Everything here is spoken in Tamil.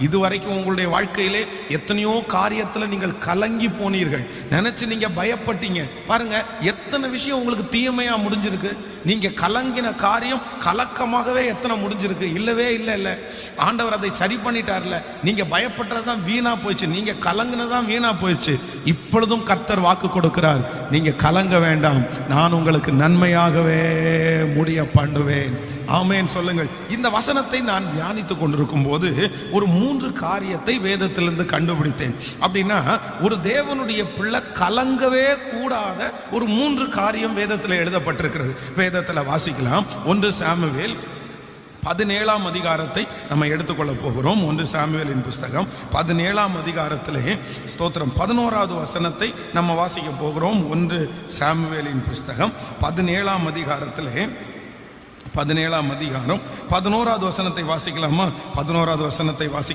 இதுவரைக்கும் உங்களுடைய வாழ்க்கையிலே எத்தனையோ காரியத்துல நீங்கள் கலங்கி போனீர்கள், நினைச்சு நீங்க பயப்பட்டீங்க. பாருங்க, எத்தனை விஷயம் உங்களுக்கு தீமையா முடிஞ்சிருக்கு. நீங்க கலங்கின காரியம் கலக்கமாகவே எத்தனை முடிஞ்சிருக்கு. இல்லவே இல்லை, ஆண்டவர் அதை சரி பண்ணிட்டார்ல. நீங்க பயப்பட்டதான் வீணா போயிடுச்சு, நீங்க கலங்கினதான் வீணா போயிடுச்சு. இப்பொழுதும் கர்த்தர் வாக்கு கொடுக்கிறார், நீங்க கலங்க வேண்டாம், நான் உங்களுக்கு நன்மையாகவே முடிய பண்ணுவேன். ஆமென் சொல்லுங்கள். இந்த வசனத்தை நான் தியானித்துக் கொண்டிருக்கும் போது ஒரு 3 காரியத்தை வேதத்திலிருந்து கண்டுபிடித்தேன். அப்படின்னா ஒரு தேவனுடைய பிள்ளை கலங்கவே கூடாத ஒரு 3 காரியம் வேதத்தில் எழுதப்பட்டிருக்கிறது. வேதத்தில் வாசிக்கலாம். 1 சாமுவேல் 17ஆம் அதிகாரத்தை நம்ம எடுத்துக்கொள்ள போகிறோம். 1 சாமுவேலின் புஸ்தகம் 17ஆம் அதிகாரத்திலே ஸ்தோத்திரம் 11வது வசனத்தை நம்ம வாசிக்க போகிறோம். 1 சாமுவேலின் புஸ்தகம் 17ஆம் அதிகாரத்திலே 17ஆம் அதிகாரம் 11வது வசனத்தை வாசிக்கலாமா? 11வது வசனத்தை வாசி